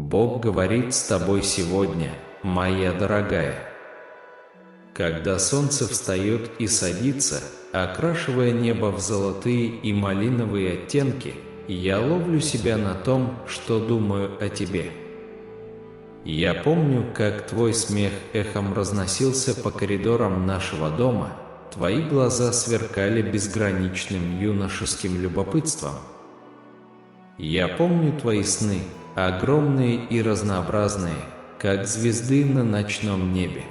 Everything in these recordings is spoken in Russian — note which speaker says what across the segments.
Speaker 1: Бог говорит с тобой сегодня, моя дорогая. Когда солнце встает и садится, окрашивая небо в золотые и малиновые оттенки, я ловлю себя на том, что думаю о тебе. Я помню, как твой смех эхом разносился по коридорам нашего дома, твои глаза сверкали безграничным юношеским любопытством. Я помню твои сны, огромные и разнообразные, как звезды на ночном небе.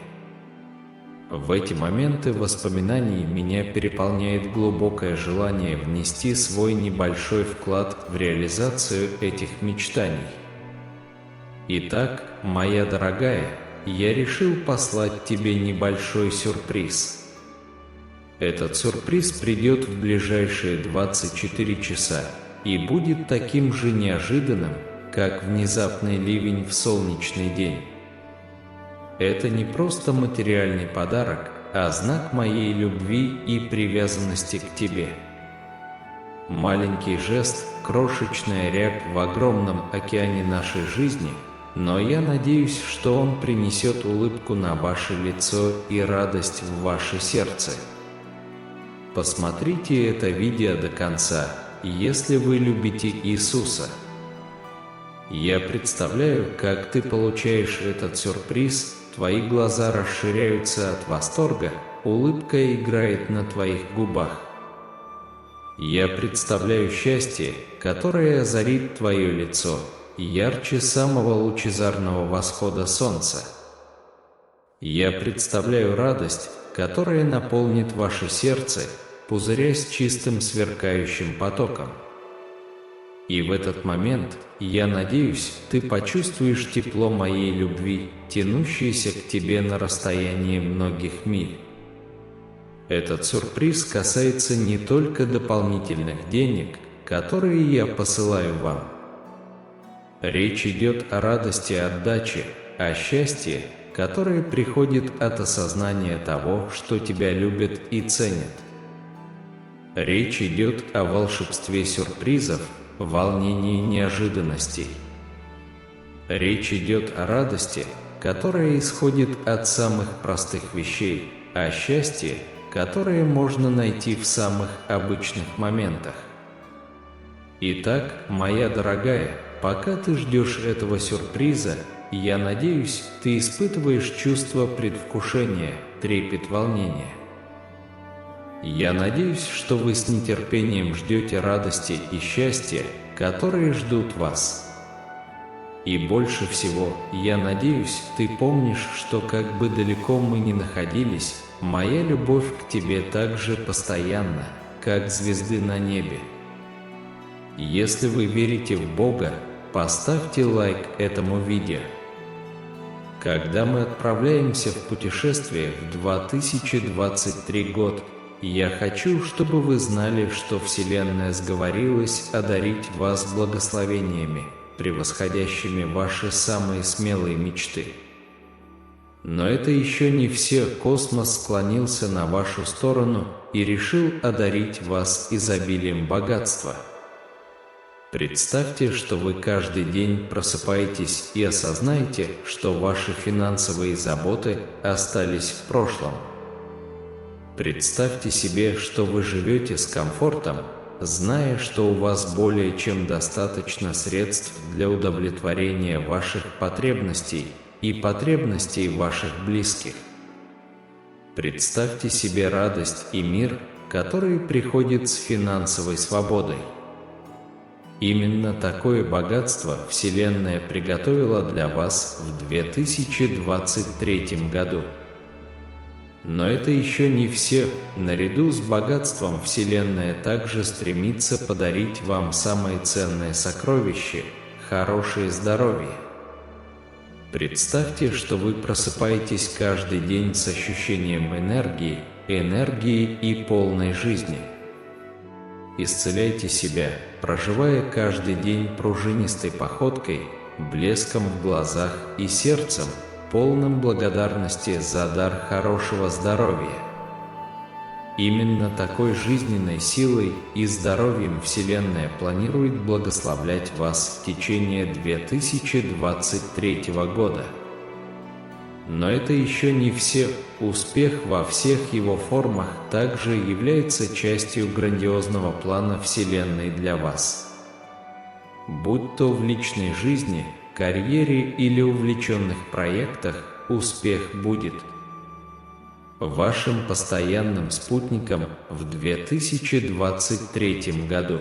Speaker 1: В эти моменты воспоминаний меня переполняет глубокое желание внести свой небольшой вклад в реализацию этих мечтаний. Итак, моя дорогая, я решил послать тебе небольшой сюрприз. Этот сюрприз придет в ближайшие 24 часа и будет таким же неожиданным, как внезапный ливень в солнечный день. Это не просто материальный подарок, а знак моей любви и привязанности к тебе. Маленький жест, крошечная рябь в огромном океане нашей жизни, но я надеюсь, что он принесет улыбку на ваше лицо и радость в ваше сердце. Посмотрите это видео до конца, если вы любите Иисуса. Я представляю, как ты получаешь этот сюрприз, твои глаза расширяются от восторга, улыбка играет на твоих губах. Я представляю счастье, которое озарит твое лицо, ярче самого лучезарного восхода солнца. Я представляю радость, которая наполнит ваше сердце, пузырясь чистым сверкающим потоком. И в этот момент, я надеюсь, ты почувствуешь тепло моей любви, тянущееся к тебе на расстоянии многих миль. Этот сюрприз касается не только дополнительных денег, которые я посылаю вам. Речь идет о радости отдачи, о счастье, которое приходит от осознания того, что тебя любят и ценят. Речь идет о волшебстве сюрпризов, волнении неожиданностей. Речь идет о радости, которая исходит от самых простых вещей, о счастье, которое можно найти в самых обычных моментах. Итак, моя дорогая, пока ты ждешь этого сюрприза, я надеюсь, ты испытываешь чувство предвкушения, трепет волнения. Я надеюсь, что вы с нетерпением ждете радости и счастья, которые ждут вас. И больше всего, я надеюсь, ты помнишь, что как бы далеко мы ни находились, моя любовь к тебе так же постоянна, как звезды на небе. Если вы верите в Бога, поставьте лайк этому видео. Когда мы отправляемся в путешествие в 2023 год, я хочу, чтобы вы знали, что Вселенная сговорилась одарить вас благословениями, превосходящими ваши самые смелые мечты. Но это еще не все. Космос склонился на вашу сторону и решил одарить вас изобилием богатства. Представьте, что вы каждый день просыпаетесь и осознаете, что ваши финансовые заботы остались в прошлом. Представьте себе, что вы живете с комфортом, зная, что у вас более чем достаточно средств для удовлетворения ваших потребностей и потребностей ваших близких. Представьте себе радость и мир, который приходит с финансовой свободой. Именно такое богатство Вселенная приготовила для вас в 2023 году. Но это еще не все. Наряду с богатством Вселенная также стремится подарить вам самое ценное сокровище – хорошее здоровье. Представьте, что вы просыпаетесь каждый день с ощущением энергии и полной жизни. Исцеляйте себя, проживая каждый день пружинистой походкой, блеском в глазах и сердцем, полным благодарности за дар хорошего здоровья. Именно такой жизненной силой и здоровьем Вселенная планирует благословлять вас в течение 2023 года. Но это еще не все. Успех во всех его формах также является частью грандиозного плана Вселенной для вас. Будь то в личной жизни, карьере или увлеченных проектах, успех будет вашим постоянным спутником в 2023 году.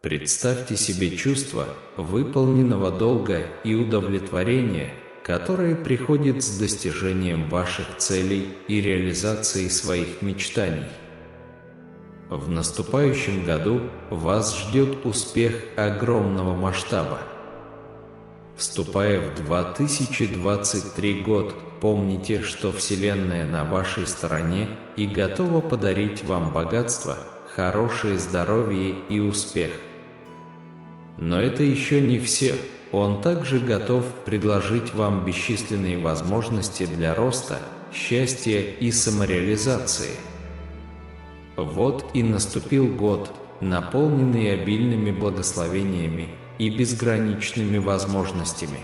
Speaker 1: Представьте себе чувство выполненного долга и удовлетворения, которое приходит с достижением ваших целей и реализацией своих мечтаний. В наступающем году вас ждет успех огромного масштаба. Вступая в 2023 год, помните, что Вселенная на вашей стороне и готова подарить вам богатство, хорошее здоровье и успех. Но это еще не все. Он также готов предложить вам бесчисленные возможности для роста, счастья и самореализации. Вот и наступил год, наполненный обильными благословениями и безграничными возможностями.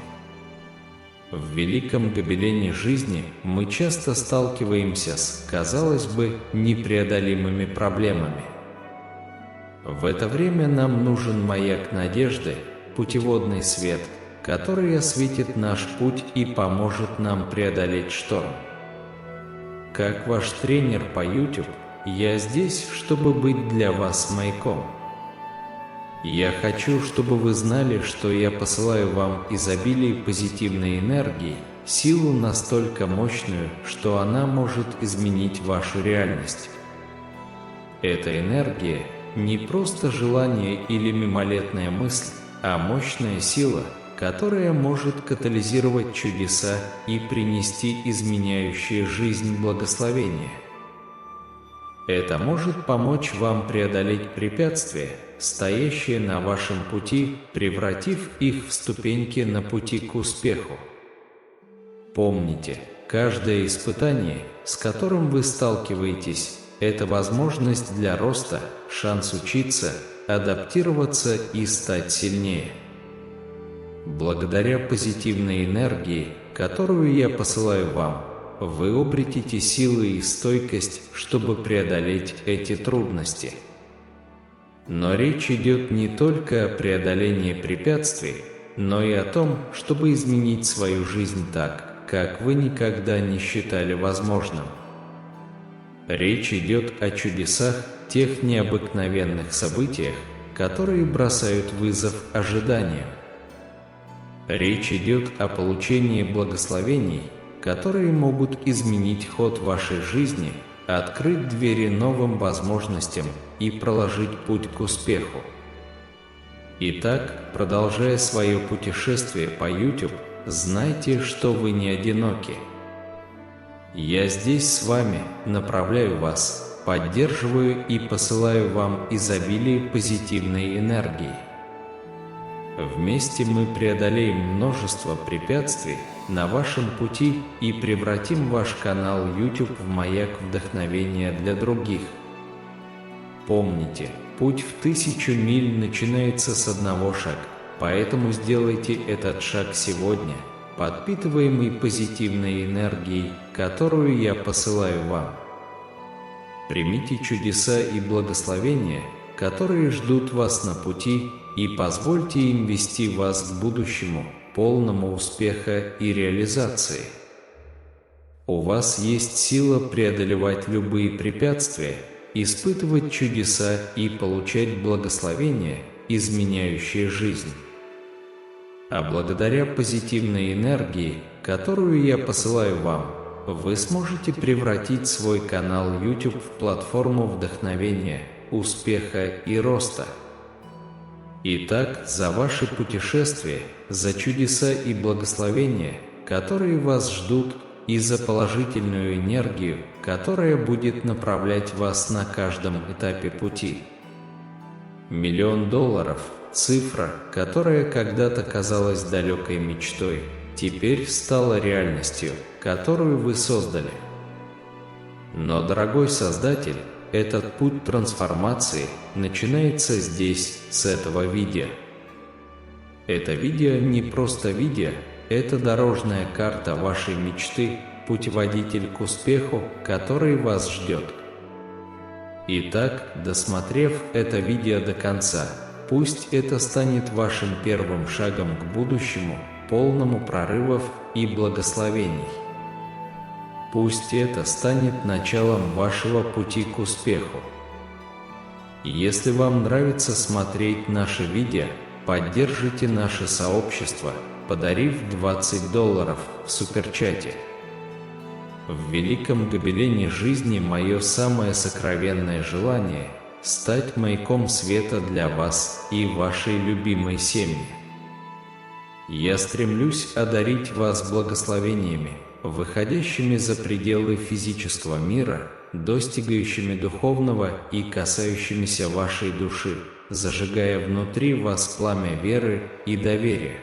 Speaker 1: В великом гобелене жизни мы часто сталкиваемся с, казалось бы, непреодолимыми проблемами. В это время нам нужен маяк надежды, путеводный свет, который осветит наш путь и поможет нам преодолеть шторм. Как ваш тренер по YouTube, я здесь, чтобы быть для вас маяком. Я хочу, чтобы вы знали, что я посылаю вам изобилие позитивной энергии, силу настолько мощную, что она может изменить вашу реальность. Эта энергия не просто желание или мимолетная мысль, а мощная сила, которая может катализировать чудеса и принести изменяющие жизнь благословения. Это может помочь вам преодолеть препятствия, стоящие на вашем пути, превратив их в ступеньки на пути к успеху. Помните, каждое испытание, с которым вы сталкиваетесь, это возможность для роста, шанс учиться, адаптироваться и стать сильнее. Благодаря позитивной энергии, которую я посылаю вам, вы обретете силы и стойкость, чтобы преодолеть эти трудности. Но речь идет не только о преодолении препятствий, но и о том, чтобы изменить свою жизнь так, как вы никогда не считали возможным. Речь идет о чудесах, тех необыкновенных событиях, которые бросают вызов ожиданиям. Речь идет о получении благословений, которые могут изменить ход вашей жизни, открыть двери новым возможностям и проложить путь к успеху. Итак, продолжая свое путешествие по YouTube, знайте, что вы не одиноки. Я здесь с вами, направляю вас, поддерживаю и посылаю вам изобилие позитивной энергии. Вместе мы преодолеем множество препятствий на вашем пути и превратим ваш канал YouTube в маяк вдохновения для других. Помните, путь в 1000 миль начинается с одного шага, поэтому сделайте этот шаг сегодня, подпитываемый позитивной энергией, которую я посылаю вам. Примите чудеса и благословения, которые ждут вас на пути, и позвольте им вести вас к будущему, полному успеха и реализации. У вас есть сила преодолевать любые препятствия, испытывать чудеса и получать благословения, изменяющие жизнь. А благодаря позитивной энергии, которую я посылаю вам, вы сможете превратить свой канал YouTube в платформу вдохновения, успеха и роста. Итак, за ваше путешествие, за чудеса и благословения, которые вас ждут, и за положительную энергию, которая будет направлять вас на каждом этапе пути. $1 миллион – цифра, которая когда-то казалась далекой мечтой, теперь стала реальностью, которую вы создали. Но, дорогой Создатель, этот путь трансформации начинается здесь, с этого видео. Это видео не просто видео, это дорожная карта вашей мечты, путеводитель к успеху, который вас ждет. Итак, досмотрев это видео до конца, пусть это станет вашим первым шагом к будущему, полному прорывов и благословений. Пусть это станет началом вашего пути к успеху. Если вам нравится смотреть наши видео, поддержите наше сообщество, подарив $20 в суперчате. В великом гобелене жизни мое самое сокровенное желание – стать маяком света для вас и вашей любимой семьи. Я стремлюсь одарить вас благословениями, выходящими за пределы физического мира, достигающими духовного и касающимися вашей души, зажигая внутри вас пламя веры и доверия.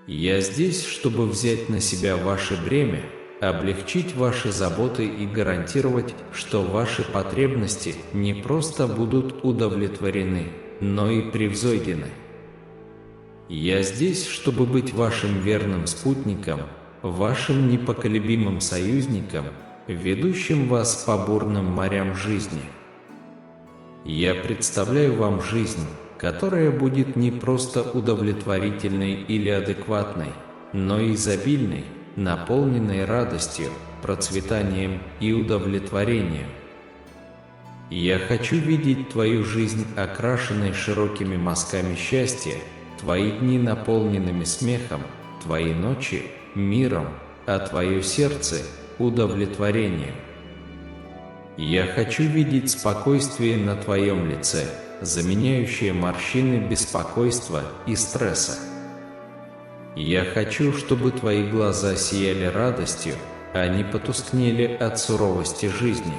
Speaker 1: Я здесь, чтобы взять на себя ваше бремя, облегчить ваши заботы и гарантировать, что ваши потребности не просто будут удовлетворены, но и превзойдены. Я здесь, чтобы быть вашим верным спутником, вашим непоколебимым союзником, ведущим вас по бурным морям жизни. Я представляю вам жизнь, которая будет не просто удовлетворительной или адекватной, но и изобильной, наполненной радостью, процветанием и удовлетворением. Я хочу видеть твою жизнь окрашенной широкими мазками счастья, твои дни наполненными смехом, твои ночи – миром, а твое сердце – удовлетворением. Я хочу видеть спокойствие на твоем лице, заменяющее морщины беспокойства и стресса. Я хочу, чтобы твои глаза сияли радостью, а не потускнели от суровости жизни.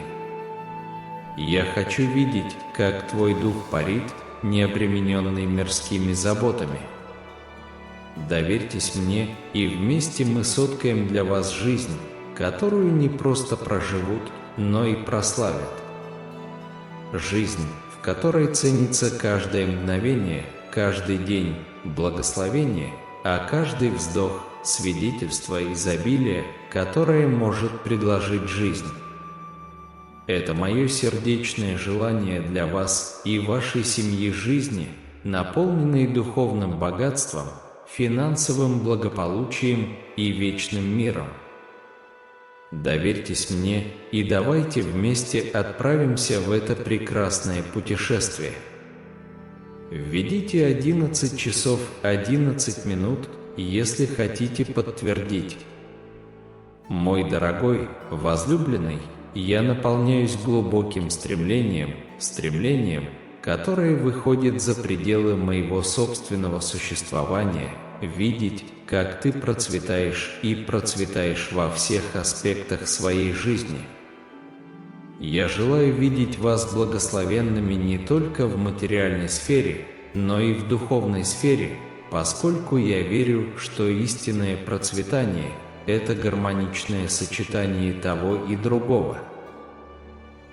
Speaker 1: Я хочу видеть, как твой дух парит, не обремененный мирскими заботами. Доверьтесь мне, и вместе мы соткаем для вас жизнь, которую не просто проживут, но и прославят. Жизнь, в которой ценится каждое мгновение, каждый день, благословение, а каждый вздох – свидетельство изобилия, которое может предложить жизнь. Это мое сердечное желание для вас и вашей семьи жизни, наполненной духовным богатством, финансовым благополучием и вечным миром. Доверьтесь мне и давайте вместе отправимся в это прекрасное путешествие. Введите 11 часов 11 минут, если хотите подтвердить. Мой дорогой, возлюбленный, я наполняюсь глубоким стремлением, которое выходит за пределы моего собственного существования, видеть, как ты процветаешь и процветаешь во всех аспектах своей жизни. Я желаю видеть вас благословенными не только в материальной сфере, но и в духовной сфере, поскольку я верю, что истинное процветание – это гармоничное сочетание того и другого.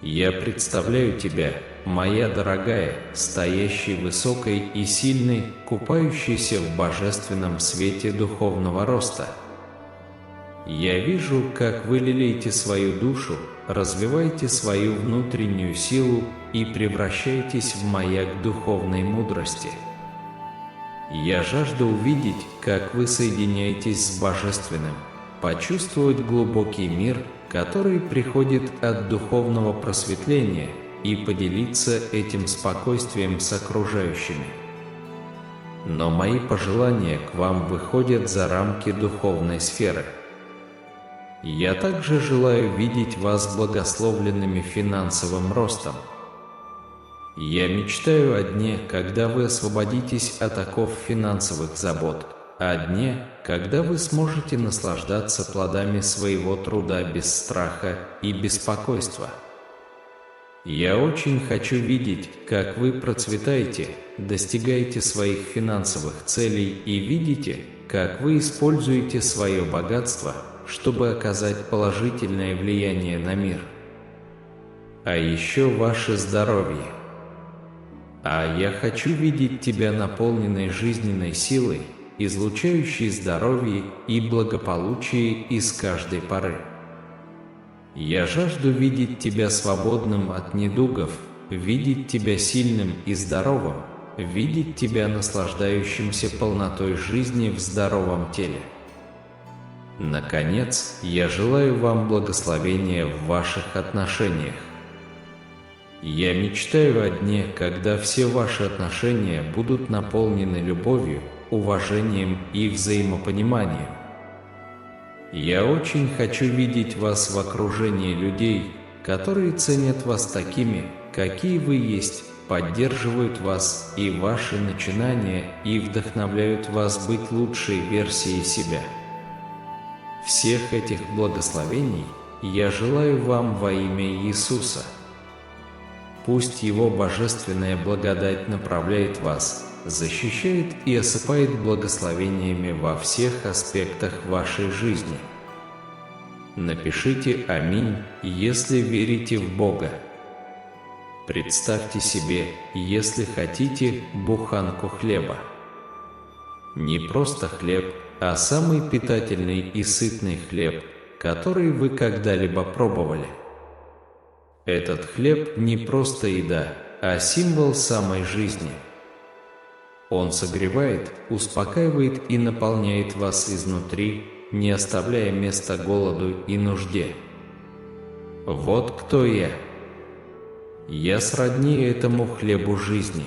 Speaker 1: Я представляю тебя, моя дорогая, стоящей высокой и сильной, купающейся в божественном свете духовного роста. Я вижу, как вы лелеете свою душу, развиваете свою внутреннюю силу и превращаетесь в маяк духовной мудрости. Я жажду увидеть, как вы соединяетесь с Божественным, почувствовать глубокий мир, который приходит от духовного просветления, и поделиться этим спокойствием с окружающими. Но мои пожелания к вам выходят за рамки духовной сферы. Я также желаю видеть вас благословленными финансовым ростом. Я мечтаю о дне, когда вы освободитесь от оков финансовых забот, о дне, когда вы сможете наслаждаться плодами своего труда без страха и беспокойства. Я очень хочу видеть, как вы процветаете, достигаете своих финансовых целей и видите, как вы используете свое богатство, чтобы оказать положительное влияние на мир. А еще ваше здоровье. А я хочу видеть тебя наполненной жизненной силой, излучающей здоровье и благополучие из каждой поры. Я жажду видеть тебя свободным от недугов, видеть тебя сильным и здоровым, видеть тебя наслаждающимся полнотой жизни в здоровом теле. Наконец, я желаю вам благословения в ваших отношениях. Я мечтаю о дне, когда все ваши отношения будут наполнены любовью, уважением и взаимопониманием. Я очень хочу видеть вас в окружении людей, которые ценят вас такими, какие вы есть, поддерживают вас и ваши начинания и вдохновляют вас быть лучшей версией себя. Всех этих благословений я желаю вам во имя Иисуса. Пусть Его божественная благодать направляет вас, защищает и осыпает благословениями во всех аспектах вашей жизни. Напишите «Аминь», если верите в Бога. Представьте себе, если хотите, буханку хлеба. Не просто хлеб, а самый питательный и сытный хлеб, который вы когда-либо пробовали. Этот хлеб не просто еда, а символ самой жизни. Он согревает, успокаивает и наполняет вас изнутри, не оставляя места голоду и нужде. Вот кто я. Я сродни этому хлебу жизни.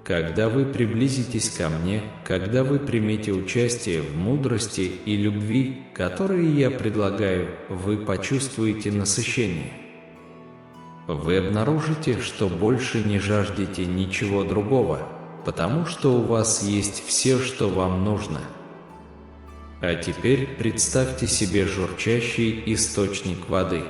Speaker 1: Когда вы приблизитесь ко мне, когда вы примете участие в мудрости и любви, которые я предлагаю, вы почувствуете насыщение. Вы обнаружите, что больше не жаждете ничего другого, потому что у вас есть все, что вам нужно. А теперь представьте себе журчащий источник воды.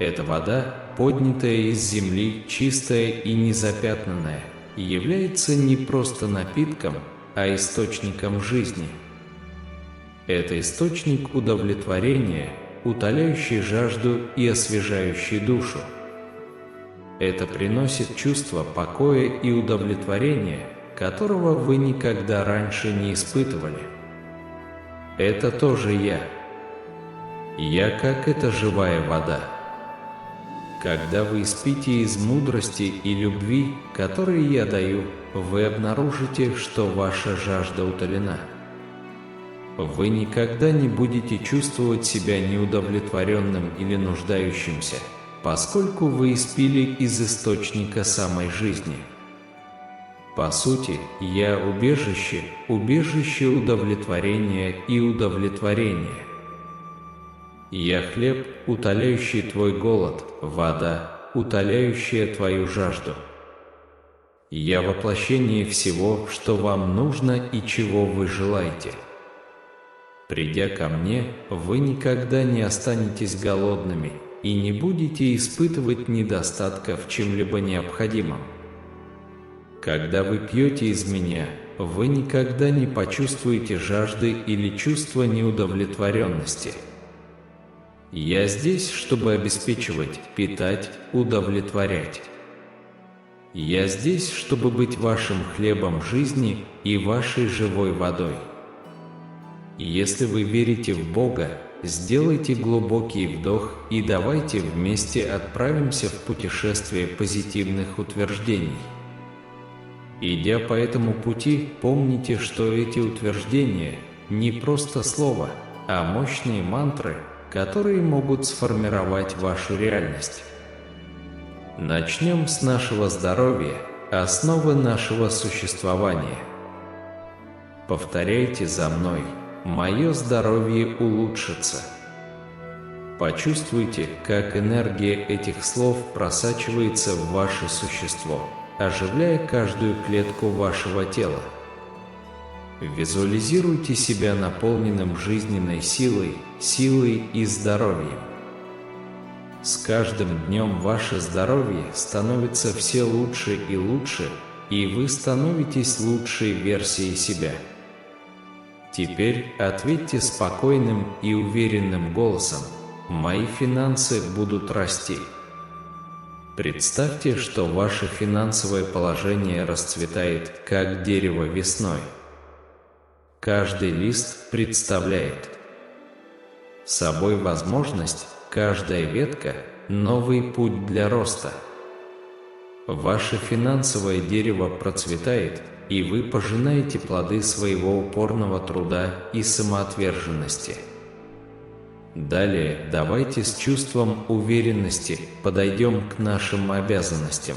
Speaker 1: Эта вода, поднятая из земли, чистая и незапятнанная, является не просто напитком, а источником жизни. Это источник удовлетворения, утоляющий жажду и освежающий душу. Это приносит чувство покоя и удовлетворения, которого вы никогда раньше не испытывали. Это тоже я. Я как эта живая вода. Когда вы спите из мудрости и любви, которые я даю, вы обнаружите, что ваша жажда утолена. Вы никогда не будете чувствовать себя неудовлетворенным или нуждающимся, поскольку вы испили из источника самой жизни. По сути, я убежище, убежище удовлетворения и удовлетворения. Я хлеб, утоляющий твой голод, вода, утоляющая твою жажду. Я воплощение всего, что вам нужно и чего вы желаете. Придя ко мне, вы никогда не останетесь голодными и не будете испытывать недостатка в чем-либо необходимом. Когда вы пьете из меня, вы никогда не почувствуете жажды или чувства неудовлетворенности. Я здесь, чтобы обеспечивать, питать, удовлетворять. Я здесь, чтобы быть вашим хлебом жизни и вашей живой водой. Если вы верите в Бога, сделайте глубокий вдох и давайте вместе отправимся в путешествие позитивных утверждений. Идя по этому пути, помните, что эти утверждения не просто слова, а мощные мантры, которые могут сформировать вашу реальность. Начнем с нашего здоровья, основы нашего существования. Повторяйте за мной: «Мое здоровье улучшится». Почувствуйте, как энергия этих слов просачивается в ваше существо, оживляя каждую клетку вашего тела. Визуализируйте себя наполненным жизненной силой, силой и здоровьем. С каждым днем ваше здоровье становится все лучше и лучше, и вы становитесь лучшей версией себя. Теперь ответьте спокойным и уверенным голосом: «Мои финансы будут расти». Представьте, что ваше финансовое положение расцветает, как дерево весной. Каждый лист представляет собой возможность, каждая ветка – новый путь для роста. Ваше финансовое дерево процветает, и вы пожинаете плоды своего упорного труда и самоотверженности. Далее давайте с чувством уверенности подойдем к нашим обязанностям.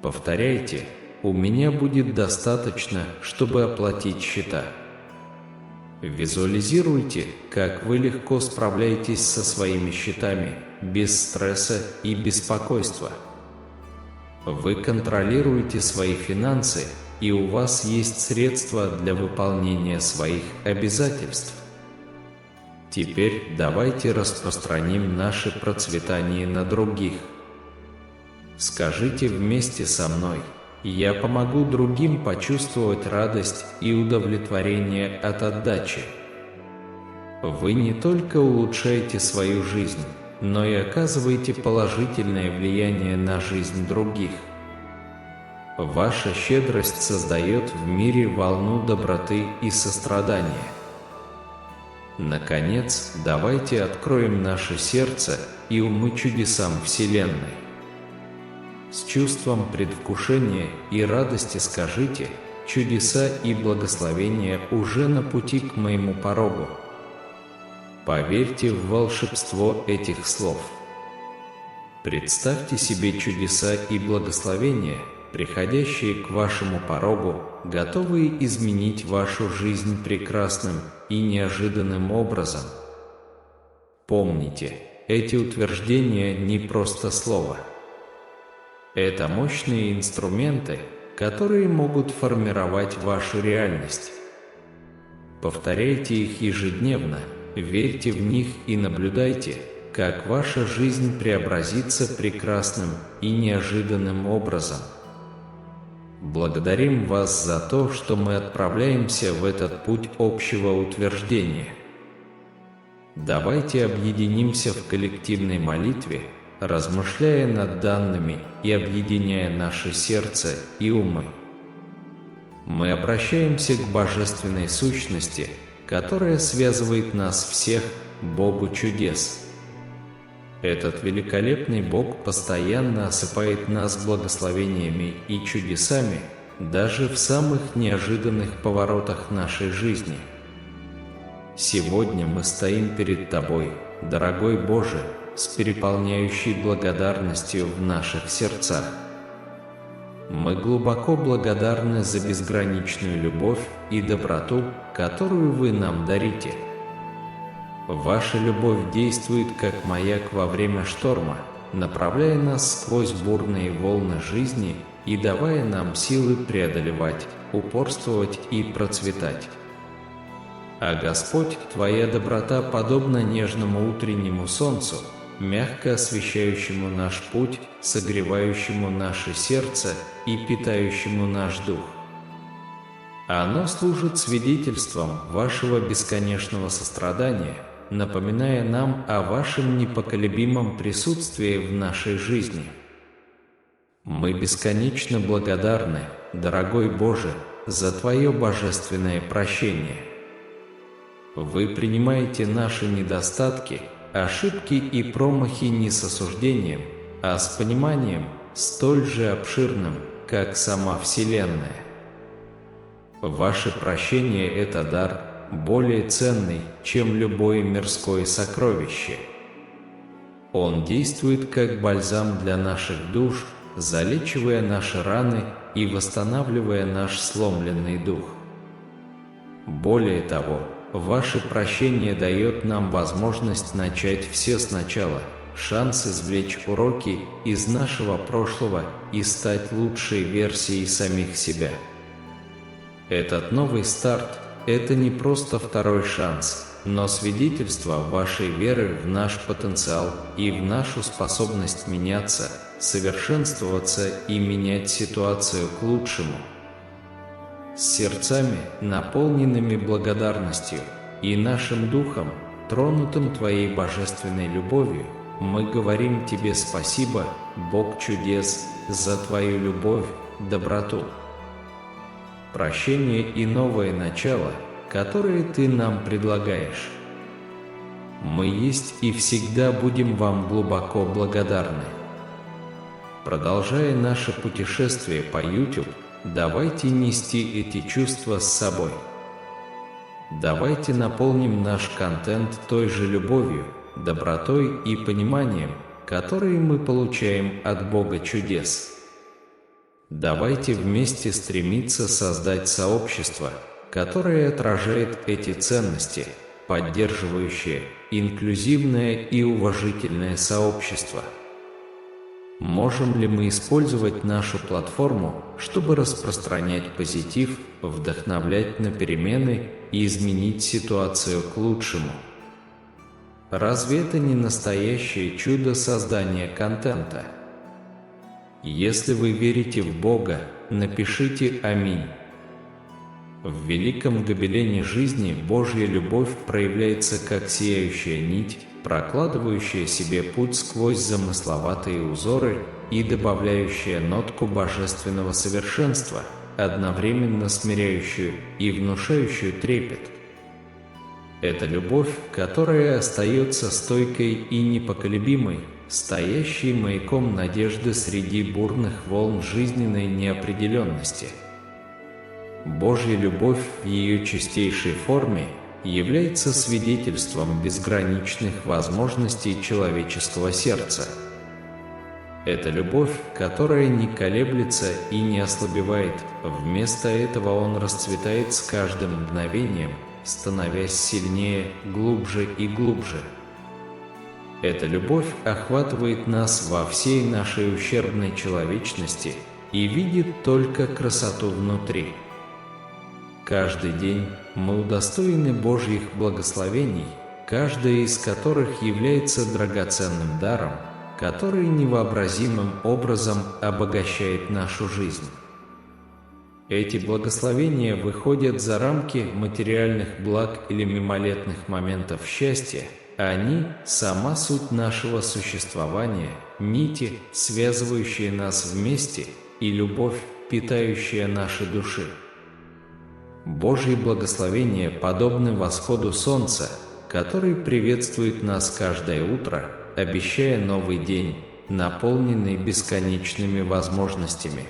Speaker 1: Повторяйте: «У меня будет достаточно, чтобы оплатить счета». Визуализируйте, как вы легко справляетесь со своими счетами, без стресса и беспокойства. Вы контролируете свои финансы, и у вас есть средства для выполнения своих обязательств. Теперь давайте распространим наше процветание на других. Скажите вместе со мной: «Я помогу другим почувствовать радость и удовлетворение от отдачи». Вы не только улучшаете свою жизнь, но и оказываете положительное влияние на жизнь других. Ваша щедрость создает в мире волну доброты и сострадания. Наконец, давайте откроем наше сердце и умы чудесам Вселенной. С чувством предвкушения и радости скажите: «Чудеса и благословения уже на пути к моему порогу». Поверьте в волшебство этих слов. Представьте себе чудеса и благословения, приходящие к вашему порогу, готовые изменить вашу жизнь прекрасным и неожиданным образом. Помните, эти утверждения не просто слова. Это мощные инструменты, которые могут формировать вашу реальность. Повторяйте их ежедневно, верьте в них и наблюдайте, как ваша жизнь преобразится прекрасным и неожиданным образом. Благодарим вас за то, что мы отправляемся в этот путь общего утверждения. Давайте объединимся в коллективной молитве, размышляя над данными и объединяя наше сердце и умы. Мы обращаемся к Божественной Сущности, которая связывает нас всех, Богу чудес. Этот великолепный Бог постоянно осыпает нас благословениями и чудесами, даже в самых неожиданных поворотах нашей жизни. Сегодня мы стоим перед Тобой, дорогой Боже, с переполняющей благодарностью в наших сердцах. Мы глубоко благодарны за безграничную любовь и доброту, которую Вы нам дарите. Ваша любовь действует как маяк во время шторма, направляя нас сквозь бурные волны жизни и давая нам силы преодолевать, упорствовать и процветать. А Господь, Твоя доброта подобна нежному утреннему солнцу, мягко освещающему наш путь, согревающему наше сердце и питающему наш дух. Оно служит свидетельством Вашего бесконечного сострадания, напоминая нам о Вашем непоколебимом присутствии в нашей жизни. Мы бесконечно благодарны, дорогой Боже, за Твое божественное прощение. Вы принимаете наши недостатки, ошибки и промахи не с осуждением, а с пониманием, столь же обширным, как сама Вселенная. Ваше прощение – это дар, более ценный, чем любое мирское сокровище. Он действует как бальзам для наших душ, залечивая наши раны и восстанавливая наш сломленный дух. Более того, Ваше прощение дает нам возможность начать все сначала, шанс извлечь уроки из нашего прошлого и стать лучшей версией самих себя. Этот новый старт – это не просто второй шанс, но свидетельство Вашей веры в наш потенциал и в нашу способность меняться, совершенствоваться и менять ситуацию к лучшему. С сердцами, наполненными благодарностью, и нашим духом, тронутым Твоей божественной любовью, мы говорим Тебе спасибо, Бог чудес, за Твою любовь, доброту, прощение и новое начало, которое Ты нам предлагаешь. Мы есть и всегда будем Вам глубоко благодарны. Продолжая наше путешествие по YouTube, давайте нести эти чувства с собой. Давайте наполним наш контент той же любовью, добротой и пониманием, которые мы получаем от Бога чудес. Давайте вместе стремиться создать сообщество, которое отражает эти ценности, поддерживающее инклюзивное и уважительное сообщество. Можем ли мы использовать нашу платформу, чтобы распространять позитив, вдохновлять на перемены и изменить ситуацию к лучшему? Разве это не настоящее чудо создания контента? Если вы верите в Бога, напишите «Аминь». В великом гобелене жизни Божья любовь проявляется как сияющая нить, прокладывающая себе путь сквозь замысловатые узоры и добавляющая нотку божественного совершенства, одновременно смиряющую и внушающую трепет. Это любовь, которая остается стойкой и непоколебимой, стоящей маяком надежды среди бурных волн жизненной неопределенности. Божья любовь в ее чистейшей форме является свидетельством безграничных возможностей человеческого сердца. Это любовь, которая не колеблется и не ослабевает, вместо этого он расцветает с каждым мгновением, становясь сильнее, глубже и глубже. Эта любовь охватывает нас во всей нашей ущербной человечности и видит только красоту внутри. Каждый день мы удостоены Божьих благословений, каждое из которых является драгоценным даром, который невообразимым образом обогащает нашу жизнь. Эти благословения выходят за рамки материальных благ или мимолетных моментов счастья, они – сама суть нашего существования, нити, связывающие нас вместе, и любовь, питающая наши души. Божьи благословения подобны восходу солнца, который приветствует нас каждое утро, обещая новый день, наполненный бесконечными возможностями.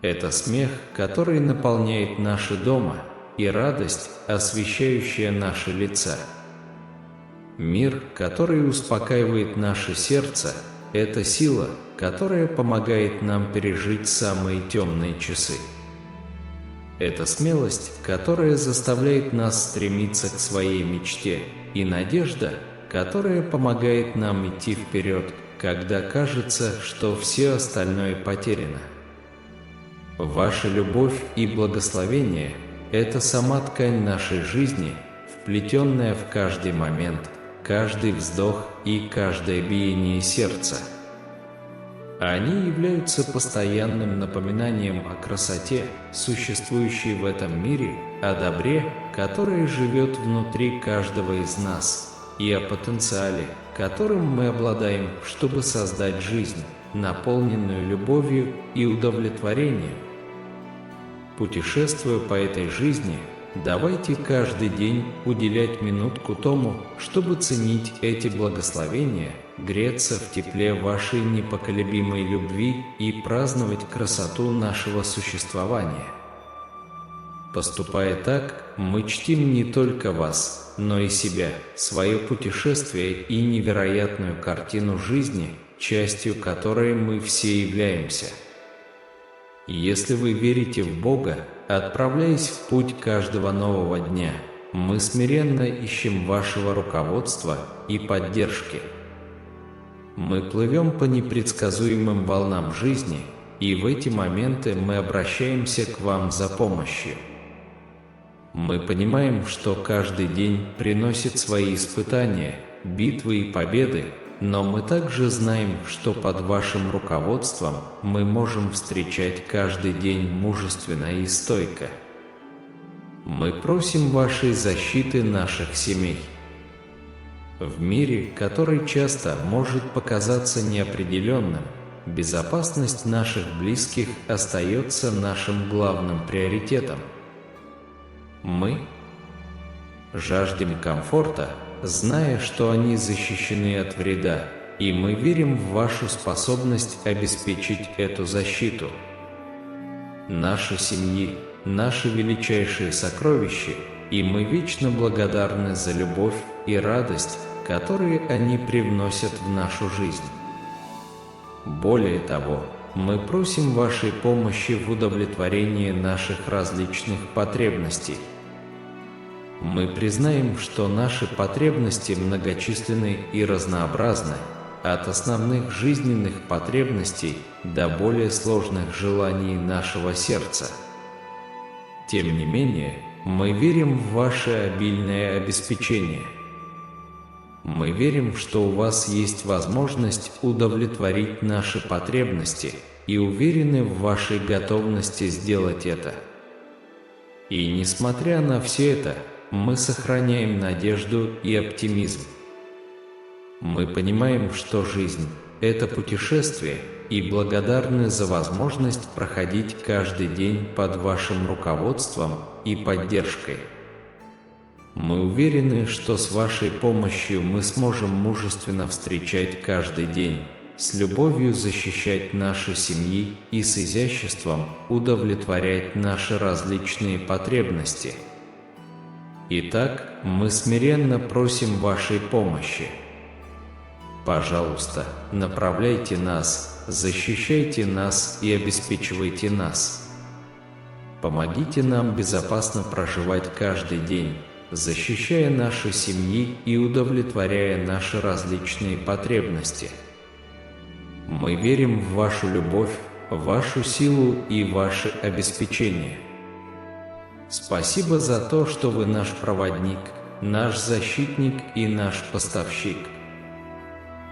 Speaker 1: Это смех, который наполняет наши дома, и радость, освещающая наши лица. Мир, который успокаивает наше сердце, это сила, которая помогает нам пережить самые темные часы. Это смелость, которая заставляет нас стремиться к своей мечте, и надежда, которая помогает нам идти вперед, когда кажется, что все остальное потеряно. Ваша любовь и благословение – это сама ткань нашей жизни, вплетенная в каждый момент, каждый вздох и каждое биение сердца. Они являются постоянным напоминанием о красоте, существующей в этом мире, о добре, которое живет внутри каждого из нас, и о потенциале, которым мы обладаем, чтобы создать жизнь, наполненную любовью и удовлетворением. Путешествуя по этой жизни, давайте каждый день уделять минутку тому, чтобы ценить эти благословения, греться в тепле вашей непоколебимой любви и праздновать красоту нашего существования. Поступая так, мы чтим не только вас, но и себя, свое путешествие и невероятную картину жизни, частью которой мы все являемся. Если вы верите в Бога, отправляясь в путь каждого нового дня, мы смиренно ищем вашего руководства и поддержки. Мы плывем по непредсказуемым волнам жизни, и в эти моменты мы обращаемся к вам за помощью. Мы понимаем, что каждый день приносит свои испытания, битвы и победы, но мы также знаем, что под вашим руководством мы можем встречать каждый день мужественно и стойко. Мы просим вашей защиты наших семей. В мире, который часто может показаться неопределенным, безопасность наших близких остается нашим главным приоритетом. Мы жаждем комфорта, зная, что они защищены от вреда, и мы верим в вашу способность обеспечить эту защиту. Наши семьи – наши величайшие сокровища, и мы вечно благодарны за любовь и радость, которые они привносят в нашу жизнь. Более того, мы просим вашей помощи в удовлетворении наших различных потребностей. Мы признаем, что наши потребности многочисленны и разнообразны, от основных жизненных потребностей до более сложных желаний нашего сердца. Тем не менее, мы верим в ваше обильное обеспечение. Мы верим, что у вас есть возможность удовлетворить наши потребности и уверены в вашей готовности сделать это. И несмотря на все это, мы сохраняем надежду и оптимизм. Мы понимаем, что жизнь – это путешествие, и благодарны за возможность проходить каждый день под вашим руководством и поддержкой. Мы уверены, что с вашей помощью мы сможем мужественно встречать каждый день, с любовью защищать наши семьи и с изяществом удовлетворять наши различные потребности. Итак, мы смиренно просим вашей помощи. Пожалуйста, направляйте нас, защищайте нас и обеспечивайте нас. Помогите нам безопасно проживать каждый день, защищая наши семьи и удовлетворяя наши различные потребности. Мы верим в вашу любовь, вашу силу и ваше обеспечение. Спасибо за то, что вы наш проводник, наш защитник и наш поставщик.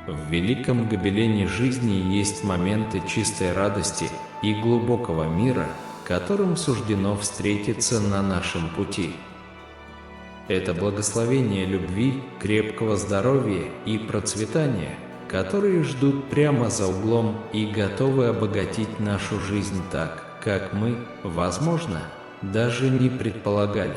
Speaker 1: В великом гобелене жизни есть моменты чистой радости и глубокого мира, которым суждено встретиться на нашем пути. Это благословение любви, крепкого здоровья и процветания, которые ждут прямо за углом и готовы обогатить нашу жизнь так, как мы, возможно, даже не предполагали.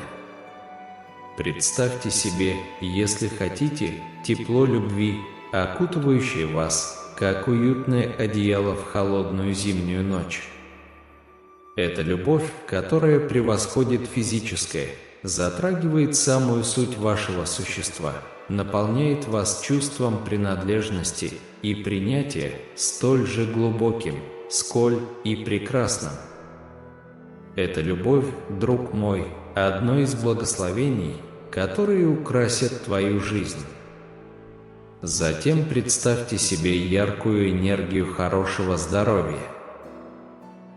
Speaker 1: Представьте себе, если хотите, тепло любви, окутывающее вас, как уютное одеяло в холодную зимнюю ночь. Это любовь, которая превосходит физическое, затрагивает самую суть вашего существа, наполняет вас чувством принадлежности и принятия столь же глубоким, сколь и прекрасным. Эта любовь, друг мой, одно из благословений, которые украсят твою жизнь. Затем представьте себе яркую энергию хорошего здоровья.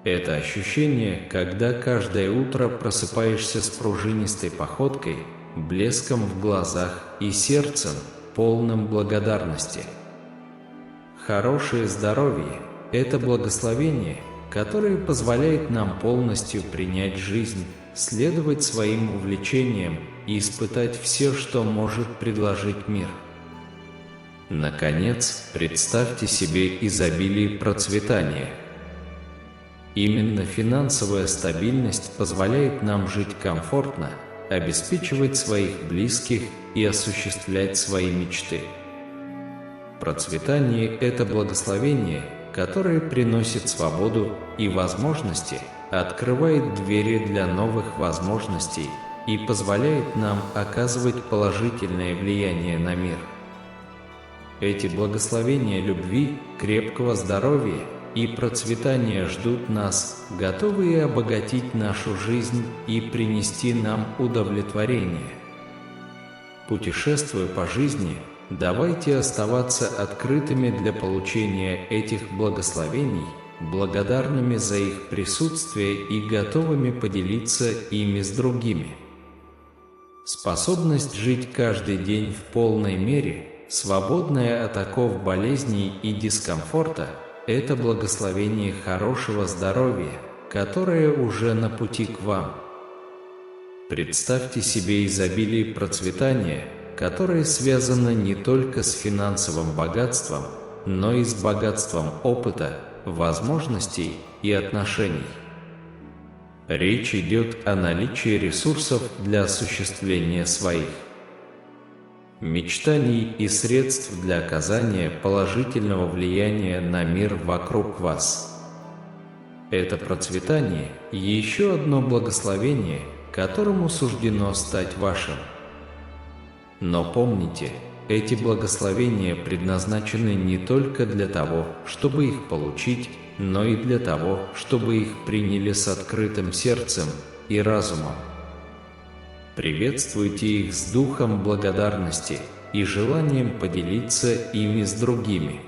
Speaker 1: Это ощущение, когда каждое утро просыпаешься с пружинистой походкой, блеском в глазах и сердцем, полным благодарности. Хорошее здоровье – это благословение, которое позволяет нам полностью принять жизнь, следовать своим увлечениям и испытать все, что может предложить мир. Наконец, представьте себе изобилие процветания. Именно финансовая стабильность позволяет нам жить комфортно, обеспечивать своих близких и осуществлять свои мечты. Процветание – это благословение, которое приносит свободу и возможности, открывает двери для новых возможностей и позволяет нам оказывать положительное влияние на мир. Эти благословения любви, крепкого здоровья и процветания ждут нас, готовые обогатить нашу жизнь и принести нам удовлетворение. Путешествуя по жизни, давайте оставаться открытыми для получения этих благословений, благодарными за их присутствие и готовыми поделиться ими с другими. Способность жить каждый день в полной мере – свободное от оков болезней и дискомфорта, это благословение хорошего здоровья, которое уже на пути к вам. Представьте себе изобилие процветания, которое связано не только с финансовым богатством, но и с богатством опыта, возможностей и отношений. Речь идет о наличии ресурсов для осуществления своих мечтаний и средств для оказания положительного влияния на мир вокруг вас. Это процветание – еще одно благословение, которому суждено стать вашим. Но помните, эти благословения предназначены не только для того, чтобы их получить, но и для того, чтобы их приняли с открытым сердцем и разумом. Приветствуйте их с духом благодарности и желанием поделиться ими с другими.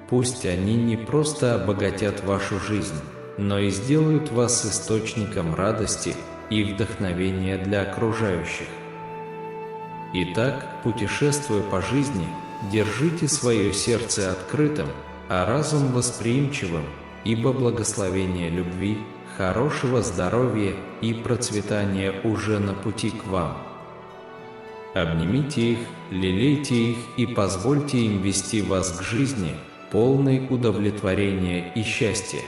Speaker 1: Пусть они не просто обогатят вашу жизнь, но и сделают вас источником радости и вдохновения для окружающих. Итак, путешествуя по жизни, держите свое сердце открытым, а разум восприимчивым, ибо благословение любви, хорошего здоровья и процветания уже на пути к вам. Обнимите их, лелейте их и позвольте им вести вас к жизни, полной удовлетворения и счастья.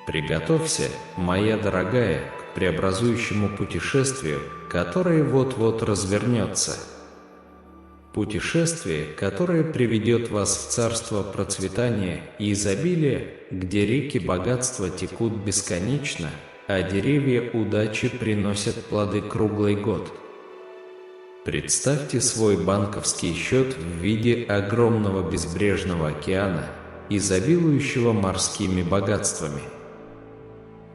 Speaker 1: Приготовься, моя дорогая, к преобразующему путешествию, которое вот-вот развернется. Путешествие, которое приведет вас в царство процветания и изобилия, где реки богатства текут бесконечно, а деревья удачи приносят плоды круглый год. Представьте свой банковский счет в виде огромного безбрежного океана, изобилующего морскими богатствами.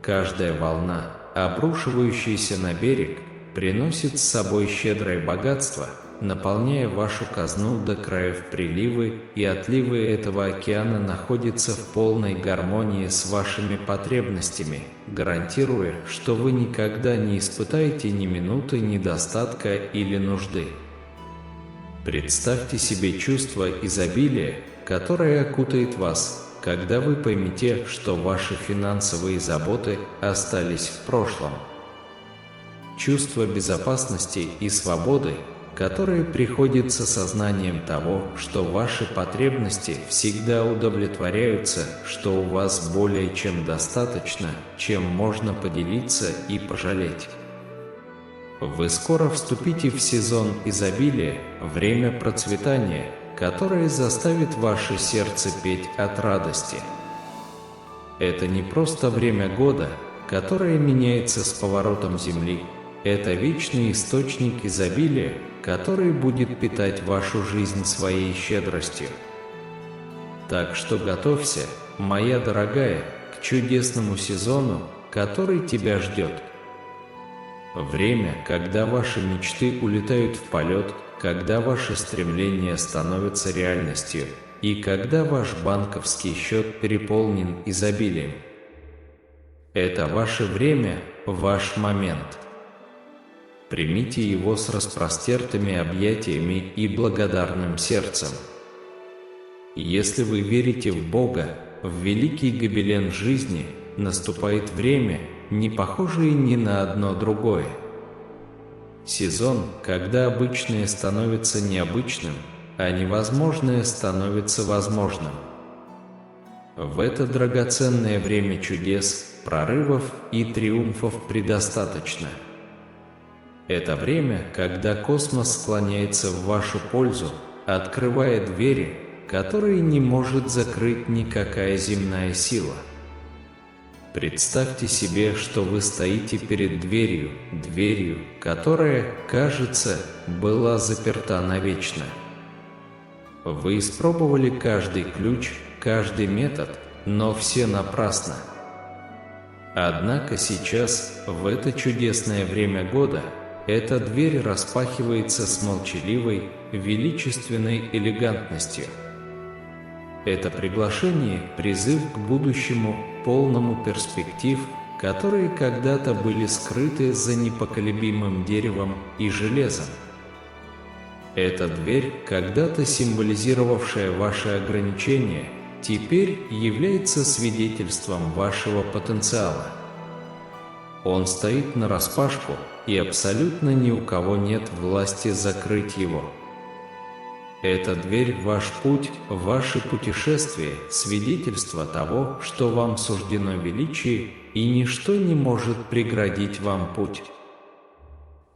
Speaker 1: Каждая волна, обрушивающаяся на берег, приносит с собой щедрое богатство, наполняя вашу казну до краев. Приливы и отливы этого океана находятся в полной гармонии с вашими потребностями, гарантируя, что вы никогда не испытаете ни минуты недостатка или нужды. Представьте себе чувство изобилия, которое окутает вас, когда вы поймете, что ваши финансовые заботы остались в прошлом. Чувство безопасности и свободы, которое приходит с осознанием того, что ваши потребности всегда удовлетворяются, что у вас более чем достаточно, чем можно поделиться и пожалеть. Вы скоро вступите в сезон изобилия, время процветания, которое заставит ваше сердце петь от радости. Это не просто время года, которое меняется с поворотом Земли. Это вечный источник изобилия, который будет питать вашу жизнь своей щедростью. Так что готовься, моя дорогая, к чудесному сезону, который тебя ждет. Время, когда ваши мечты улетают в полет, когда ваши стремления становятся реальностью, и когда ваш банковский счет переполнен изобилием. Это ваше время, ваш момент. Примите его с распростертыми объятиями и благодарным сердцем. Если вы верите в Бога, в великий гобелен жизни, наступает время, не похожее ни на одно другое. Сезон, когда обычное становится необычным, а невозможное становится возможным. В это драгоценное время чудес, прорывов и триумфов предостаточно. Это время, когда космос склоняется в вашу пользу, открывая двери, которые не может закрыть никакая земная сила. Представьте себе, что вы стоите перед дверью, которая, кажется, была заперта навечно. Вы испробовали каждый ключ, каждый метод, но все напрасно. Однако сейчас, в это чудесное время года, эта дверь распахивается с молчаливой, величественной элегантностью. Это приглашение – призыв к будущему, полному перспектив, которые когда-то были скрыты за непоколебимым деревом и железом. Эта дверь, когда-то символизировавшая ваши ограничения, теперь является свидетельством вашего потенциала. Он стоит нараспашку, и абсолютно ни у кого нет власти закрыть его. Эта дверь – ваш путь, ваше путешествие, свидетельство того, что вам суждено величие, и ничто не может преградить вам путь.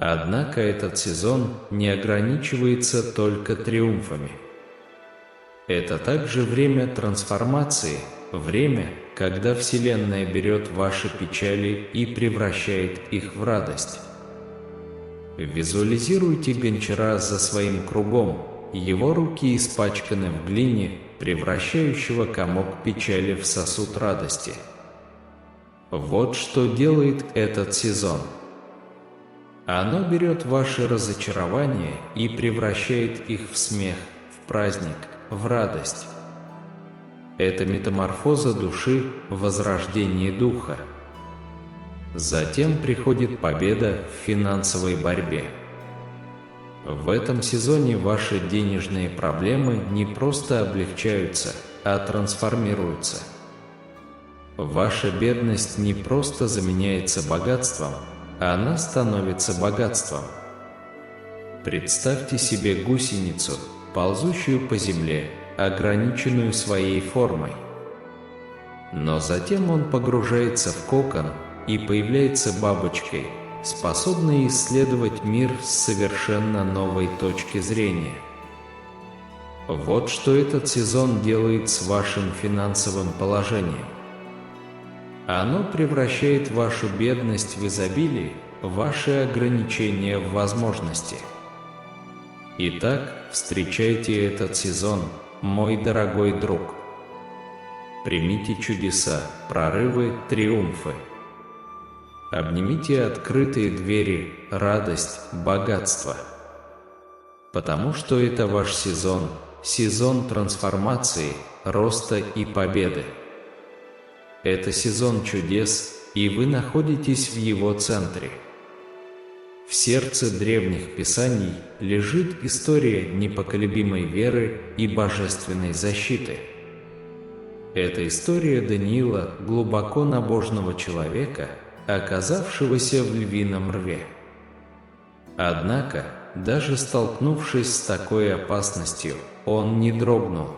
Speaker 1: Однако этот сезон не ограничивается только триумфами. Это также время трансформации, время, когда Вселенная берет ваши печали и превращает их в радость. Визуализируйте гончара за своим кругом, его руки испачканы в глине, превращающего комок печали в сосуд радости. Вот что делает этот сезон. Оно берет ваши разочарования и превращает их в смех, в праздник, в радость. Это метаморфоза души, возрождение духа. Затем приходит победа в финансовой борьбе. В этом сезоне ваши денежные проблемы не просто облегчаются, а трансформируются. Ваша бедность не просто заменяется богатством, она становится богатством. Представьте себе гусеницу, ползущую по земле, ограниченную своей формой. Но затем он погружается в кокон и появляется бабочкой, способной исследовать мир с совершенно новой точки зрения. Вот что этот сезон делает с вашим финансовым положением. Оно превращает вашу бедность в изобилие, ваши ограничения в возможности. Итак, встречайте этот сезон, мой дорогой друг. Примите чудеса, прорывы, триумфы. Обнимите открытые двери, радость, богатство. Потому что это ваш сезон, сезон трансформации, роста и победы. Это сезон чудес, и вы находитесь в его центре. В сердце древних писаний лежит история непоколебимой веры и божественной защиты. Это история Даниила, глубоко набожного человека, оказавшегося в львином рве. Однако, даже столкнувшись с такой опасностью, он не дрогнул.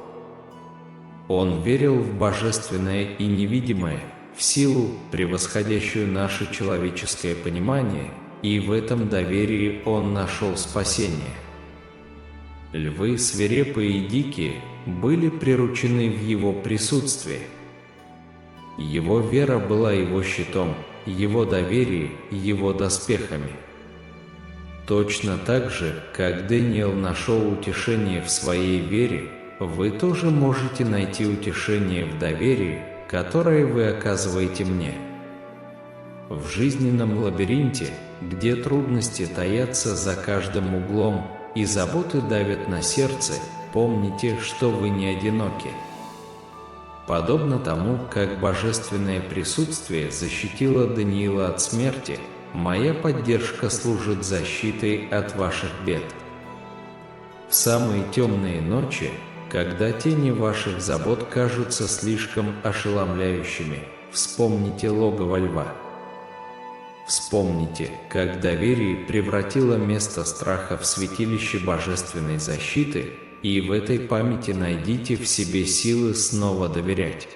Speaker 1: Он верил в божественное и невидимое, в силу, превосходящую наше человеческое понимание, и в этом доверии он нашел спасение. Львы, свирепые и дикие, были приручены в его присутствии. Его вера была его щитом, его доверие его доспехами. Точно так же, как Даниил нашел утешение в своей вере, вы тоже можете найти утешение в доверии, которое вы оказываете мне. В жизненном лабиринте, где трудности таятся за каждым углом и заботы давят на сердце, помните, что вы не одиноки. Подобно тому, как божественное присутствие защитило Даниила от смерти, моя поддержка служит защитой от ваших бед. В самые темные ночи, когда тени ваших забот кажутся слишком ошеломляющими, вспомните логово льва. Вспомните, как доверие превратило место страха в святилище божественной защиты, и в этой памяти найдите в себе силы снова доверять.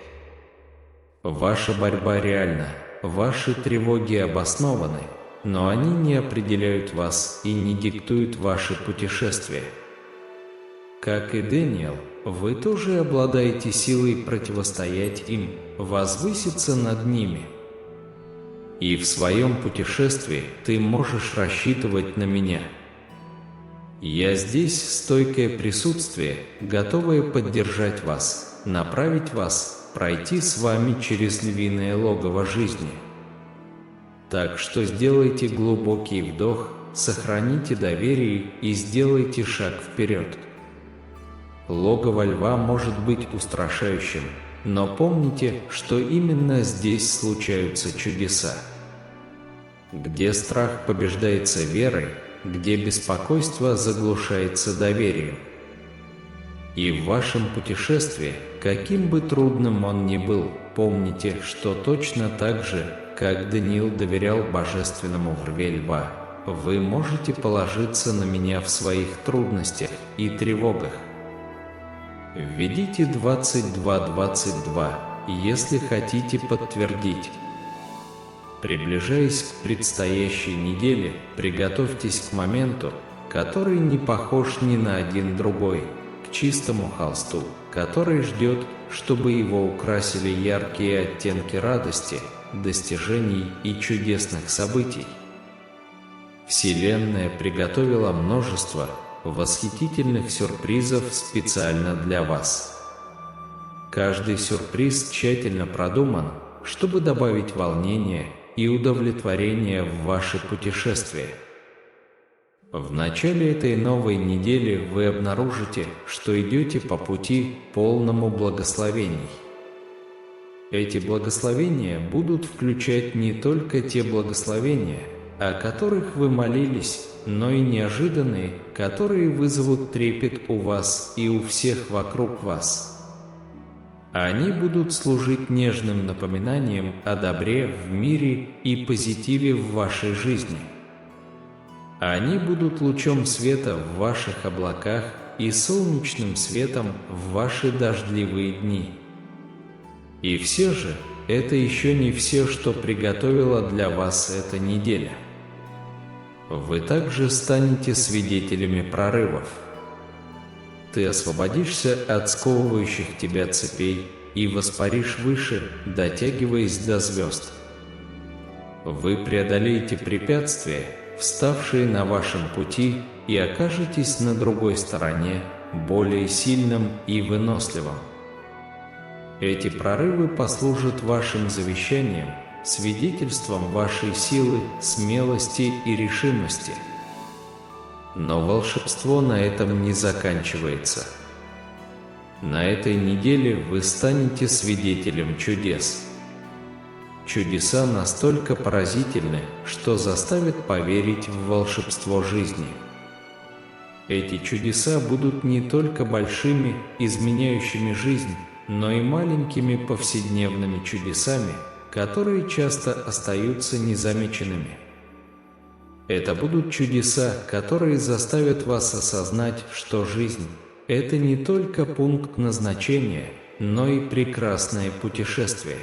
Speaker 1: Ваша борьба реальна, ваши тревоги обоснованы, но они не определяют вас и не диктуют ваши путешествия. Как и Даниил, вы тоже обладаете силой противостоять им, возвыситься над ними. И в своем путешествии ты можешь рассчитывать на меня. Я здесь стойкое присутствие, готовое поддержать вас, направить вас, пройти с вами через львиное логово жизни. Так что сделайте глубокий вдох, сохраните доверие и сделайте шаг вперед. Логово льва может быть устрашающим, но помните, что именно здесь случаются чудеса. Где страх побеждается верой, где беспокойство заглушается доверием. И в вашем путешествии, каким бы трудным он ни был, помните, что точно так же, как Даниил доверял божественному в рве льва, вы можете положиться на меня в своих трудностях и тревогах. Введите 22:22, если хотите подтвердить. Приближаясь к предстоящей неделе, приготовьтесь к моменту, который не похож ни на один другой, к чистому холсту, который ждет, чтобы его украсили яркие оттенки радости, достижений и чудесных событий. Вселенная приготовила множество восхитительных сюрпризов специально для вас. Каждый сюрприз тщательно продуман, чтобы добавить волнения и удовлетворения в ваше путешествие. В начале этой новой недели вы обнаружите, что идете по пути, полному благословений. Эти благословения будут включать не только те благословения, о которых вы молились, но и неожиданные, которые вызовут трепет у вас и у всех вокруг вас. Они будут служить нежным напоминанием о добре в мире и позитиве в вашей жизни. Они будут лучом света в ваших облаках и солнечным светом в ваши дождливые дни. И все же, это еще не все, что приготовила для вас эта неделя. Вы также станете свидетелями прорывов. Ты освободишься от сковывающих тебя цепей и воспаришь выше, дотягиваясь до звезд. Вы преодолеете препятствия, вставшие на вашем пути, и окажетесь на другой стороне, более сильным и выносливым. Эти прорывы послужат вашим завещанием, свидетельством вашей силы, смелости и решимости. Но волшебство на этом не заканчивается. На этой неделе вы станете свидетелем чудес. Чудеса настолько поразительны, что заставят поверить в волшебство жизни. Эти чудеса будут не только большими, изменяющими жизнь, но и маленькими повседневными чудесами, которые часто остаются незамеченными. Это будут чудеса, которые заставят вас осознать, что жизнь – это не только пункт назначения, но и прекрасное путешествие.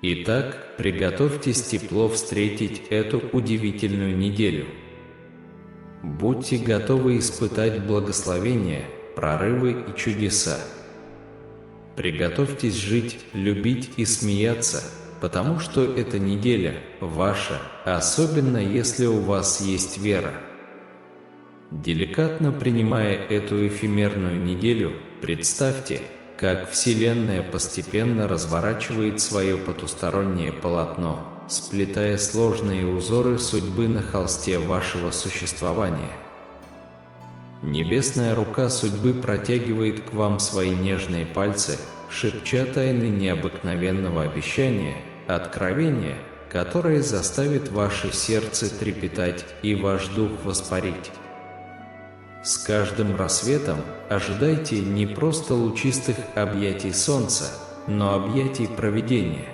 Speaker 1: Итак, приготовьтесь тепло встретить эту удивительную неделю. Будьте готовы испытать благословения, прорывы и чудеса. Приготовьтесь жить, любить и смеяться, потому что эта неделя ваша, особенно если у вас есть вера. Деликатно принимая эту эфемерную неделю, представьте, как Вселенная постепенно разворачивает свое потустороннее полотно, сплетая сложные узоры судьбы на холсте вашего существования. Небесная рука судьбы протягивает к вам свои нежные пальцы, шепча тайны необыкновенного обещания, откровения, которое заставит ваше сердце трепетать и ваш дух воспарить. С каждым рассветом ожидайте не просто лучистых объятий солнца, но объятий провидения.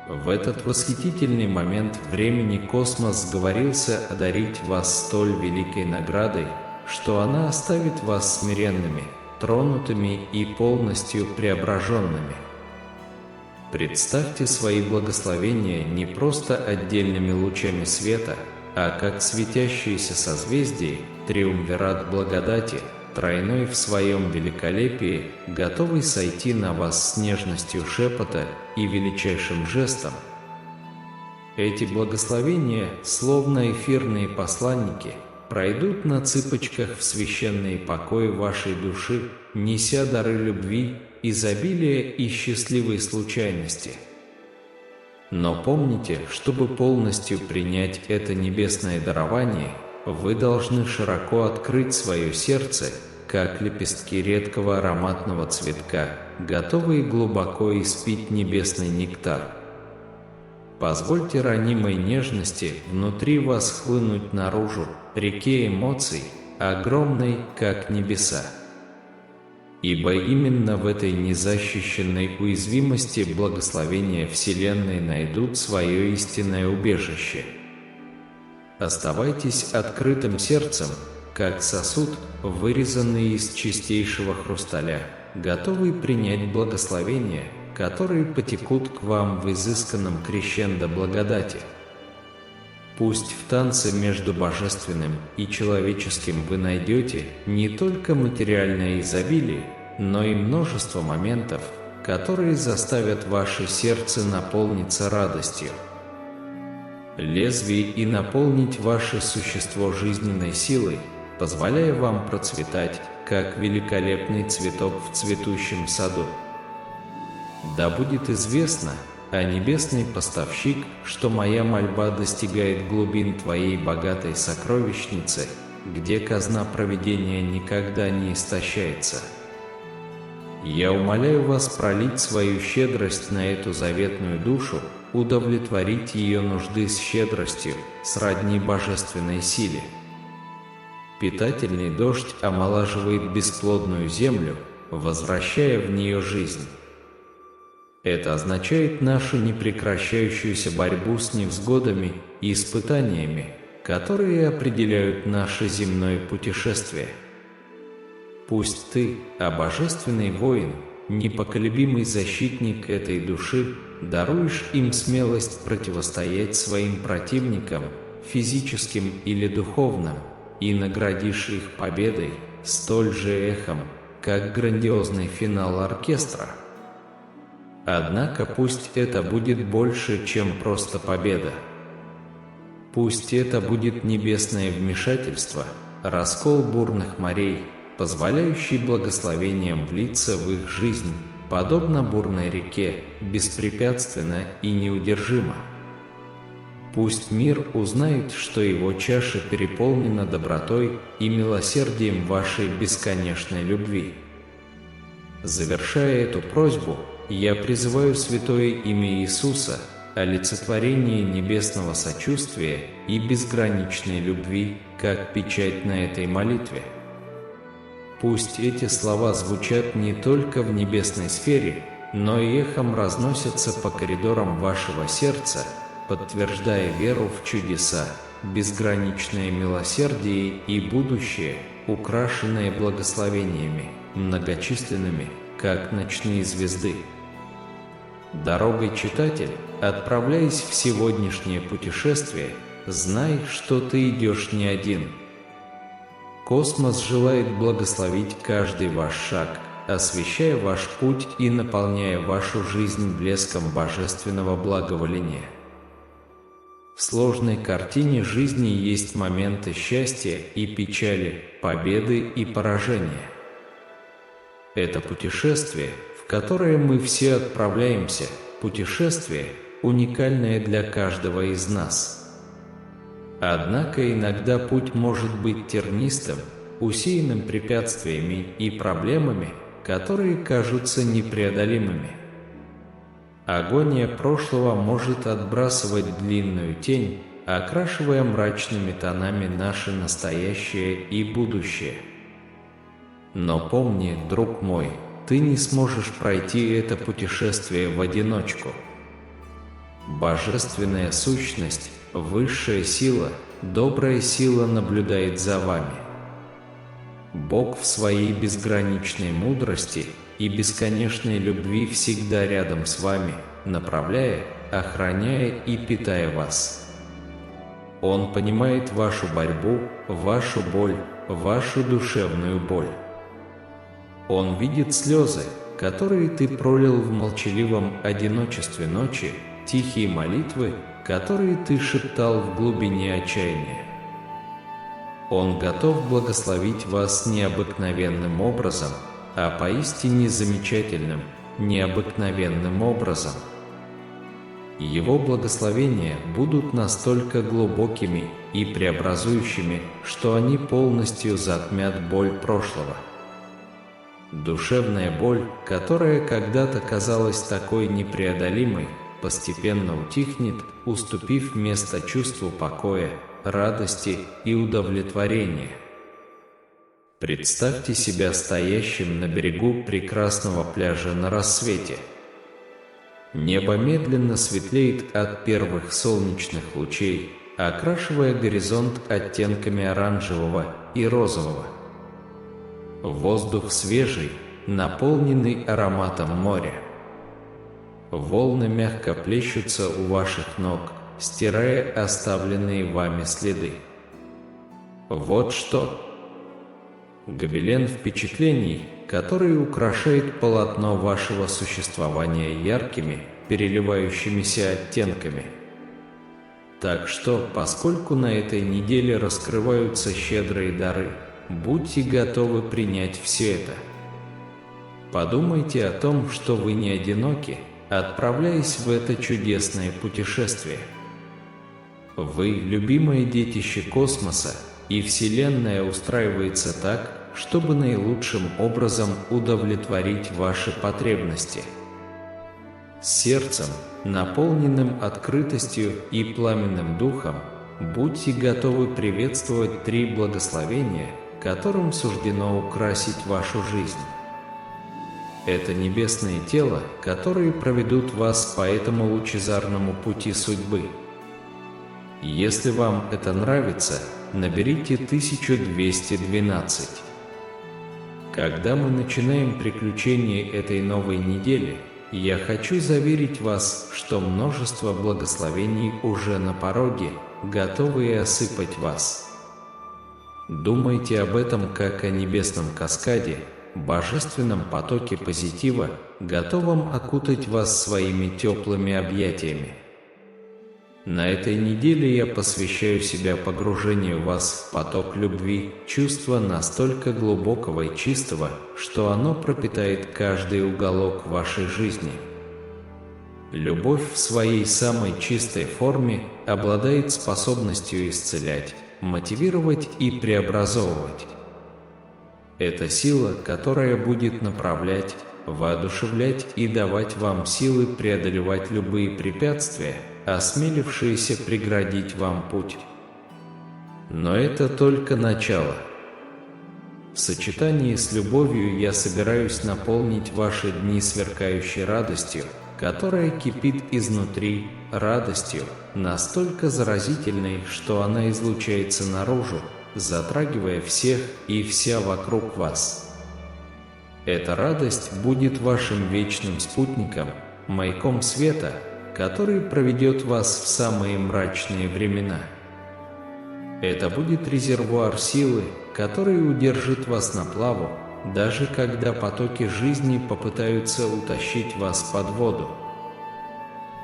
Speaker 1: В этот восхитительный момент времени космос сговорился одарить вас столь великой наградой, что она оставит вас смиренными, тронутыми и полностью преображенными. Представьте свои благословения не просто отдельными лучами света, а как светящиеся созвездия, триумвират благодати, тройной в своем великолепии, готовый сойти на вас с нежностью шепота и величайшим жестом. Эти благословения, словно эфирные посланники, пройдут на цыпочках в священные покои вашей души, неся дары любви, изобилия и счастливой случайности. Но помните, чтобы полностью принять это небесное дарование, вы должны широко открыть свое сердце, как лепестки редкого ароматного цветка, готовые глубоко испить небесный нектар. Позвольте ранимой нежности внутри вас хлынуть наружу, реке эмоций, огромной, как небеса. Ибо именно в этой незащищенной уязвимости благословения Вселенной найдут свое истинное убежище. Оставайтесь открытым сердцем, как сосуд, вырезанный из чистейшего хрусталя, готовый принять благословения, которые потекут к вам в изысканном крещендо благодати. Пусть в танце между божественным и человеческим вы найдете не только материальное изобилие, но и множество моментов, которые заставят ваше сердце наполниться радостью. Лезвие и наполнить ваше существо жизненной силой, позволяя вам процветать, как великолепный цветок в цветущем саду. Да будет известно, небесный поставщик, что моя мольба достигает глубин твоей богатой сокровищницы, где казна провидения никогда не истощается. Я умоляю вас пролить свою щедрость на эту заветную душу, удовлетворить ее нужды с щедростью, сродни божественной силе. Питательный дождь омолаживает бесплодную землю, возвращая в нее жизнь. Это означает нашу непрекращающуюся борьбу с невзгодами и испытаниями, которые определяют наше земное путешествие. Пусть ты, божественный воин, непоколебимый защитник этой души, даруешь им смелость противостоять своим противникам, физическим или духовным, и наградишь их победой, столь же эхом, как грандиозный финал оркестра. Однако пусть это будет больше, чем просто победа. Пусть это будет небесное вмешательство, раскол бурных морей, позволяющий благословениям влиться в их жизнь, подобно бурной реке, беспрепятственно и неудержимо. Пусть мир узнает, что его чаша переполнена добротой и милосердием вашей бесконечной любви. Завершая эту просьбу, я призываю святое имя Иисуса, олицетворение небесного сочувствия и безграничной любви, как печать на этой молитве. Пусть эти слова звучат не только в небесной сфере, но и эхом разносятся по коридорам вашего сердца, подтверждая веру в чудеса, безграничное милосердие и будущее, украшенное благословениями, многочисленными, как ночные звезды. Дорогой, читатель, отправляясь в сегодняшнее путешествие, знай, что ты идешь не один. Космос желает благословить каждый ваш шаг, освещая ваш путь и наполняя вашу жизнь блеском божественного благоволения. В сложной картине жизни есть моменты счастья и печали, победы и поражения. Это путешествие, в которое мы все отправляемся, путешествие, уникальное для каждого из нас. Однако иногда путь может быть тернистым, усеянным препятствиями и проблемами, которые кажутся непреодолимыми. Агония прошлого может отбрасывать длинную тень, окрашивая мрачными тонами наше настоящее и будущее. Но помни, друг мой, ты не сможешь пройти это путешествие в одиночку. Божественная сущность, высшая сила, добрая сила наблюдает за вами. Бог в своей безграничной мудрости и бесконечной любви всегда рядом с вами, направляя, охраняя и питая вас. Он понимает вашу борьбу, вашу боль, вашу душевную боль. Он видит слезы, которые ты пролил в молчаливом одиночестве ночи, тихие молитвы, которые ты шептал в глубине отчаяния. Он готов благословить вас необыкновенным образом, а поистине замечательным, необыкновенным образом. Его благословения будут настолько глубокими и преобразующими, что они полностью затмят боль прошлого. Душевная боль, которая когда-то казалась такой непреодолимой, постепенно утихнет, уступив место чувству покоя, радости и удовлетворения. Представьте себя стоящим на берегу прекрасного пляжа на рассвете. Небо медленно светлеет от первых солнечных лучей, окрашивая горизонт оттенками оранжевого и розового. Воздух свежий, наполненный ароматом моря. Волны мягко плещутся у ваших ног, стирая оставленные вами следы. Вот что гобелен впечатлений, который украшает полотно вашего существования яркими, переливающимися оттенками. Так что, поскольку на этой неделе раскрываются щедрые дары, будьте готовы принять все это. Подумайте о том, что вы не одиноки, отправляясь в это чудесное путешествие. Вы – любимое детище космоса, и Вселенная устраивается так, чтобы наилучшим образом удовлетворить ваши потребности. С сердцем, наполненным открытостью и пламенным духом, будьте готовы приветствовать 3 благословения, которым суждено украсить вашу жизнь. Это небесные тела, которые проведут вас по этому лучезарному пути судьбы. Если вам это нравится, наберите 1212. Когда мы начинаем приключения этой новой недели, я хочу заверить вас, что множество благословений уже на пороге, готовые осыпать вас. Думайте об этом как о небесном каскаде, божественном потоке позитива, готовом окутать вас своими теплыми объятиями. На этой неделе я посвящаю себя погружению вас в поток любви, чувства настолько глубокого и чистого, что оно пропитает каждый уголок вашей жизни. Любовь в своей самой чистой форме обладает способностью исцелять, мотивировать и преобразовывать. Это сила, которая будет направлять, воодушевлять и давать вам силы преодолевать любые препятствия, осмелившиеся преградить вам путь. Но это только начало. В сочетании с любовью я собираюсь наполнить ваши дни сверкающей радостью, которая кипит изнутри, радостью, настолько заразительной, что она излучается наружу, затрагивая всех и вся вокруг вас. Эта радость будет вашим вечным спутником, маяком света, который проведет вас в самые мрачные времена. Это будет резервуар силы, который удержит вас на плаву, даже когда потоки жизни попытаются утащить вас под воду.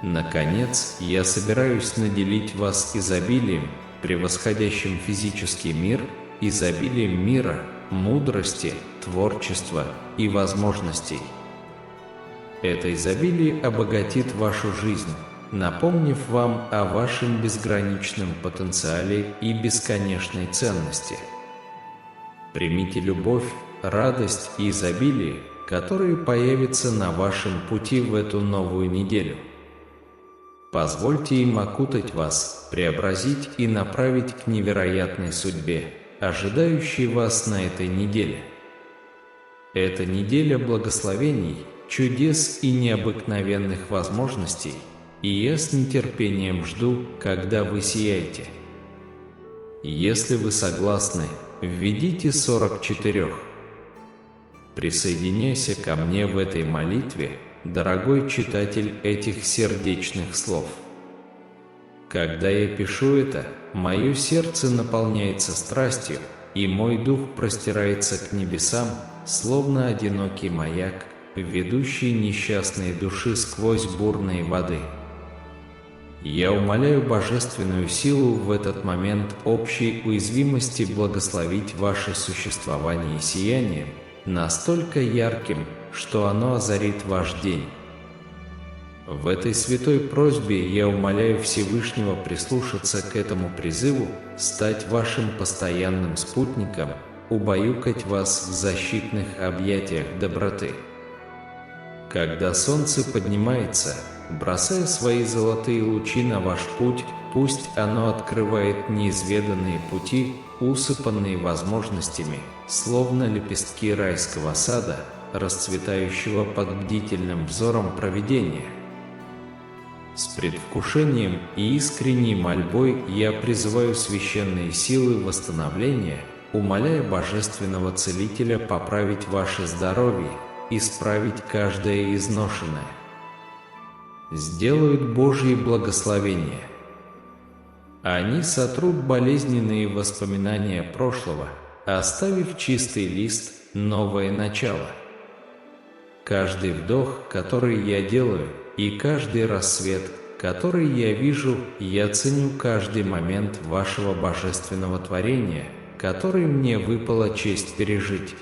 Speaker 1: Наконец, я собираюсь наделить вас изобилием, превосходящим физический мир, изобилием мира, мудрости, творчества и возможностей. Это изобилие обогатит вашу жизнь, напомнив вам о вашем безграничном потенциале и бесконечной ценности. Примите любовь, радость и изобилие, которые появятся на вашем пути в эту новую неделю. Позвольте им окутать вас, преобразить и направить к невероятной судьбе, ожидающей вас на этой неделе. Это неделя благословений, чудес и необыкновенных возможностей, и я с нетерпением жду, когда вы сияете. Если вы согласны, введите 44. Присоединяйся ко мне в этой молитве, дорогой читатель этих сердечных слов. Когда я пишу это, мое сердце наполняется страстью, и мой дух простирается к небесам, словно одинокий маяк, ведущий несчастные души сквозь бурные воды. Я умоляю божественную силу в этот момент общей уязвимости благословить ваше существование сиянием, настолько ярким, что оно озарит ваш день. В этой святой просьбе я умоляю Всевышнего прислушаться к этому призыву, стать вашим постоянным спутником, убаюкать вас в защитных объятиях доброты. Когда солнце поднимается, бросая свои золотые лучи на ваш путь, пусть оно открывает неизведанные пути, усыпанные возможностями, словно лепестки райского сада, расцветающего под бдительным взором провидения. С предвкушением и искренней мольбой я призываю священные силы восстановления, умоляя Божественного Целителя поправить ваше здоровье, исправить каждое изношенное. Сделают Божьи благословения. Они сотрут болезненные воспоминания прошлого, оставив чистый лист, новое начало. Каждый вдох, который я делаю, и каждый рассвет, который я вижу, я ценю каждый момент вашего божественного творения, который мне выпала честь пережить.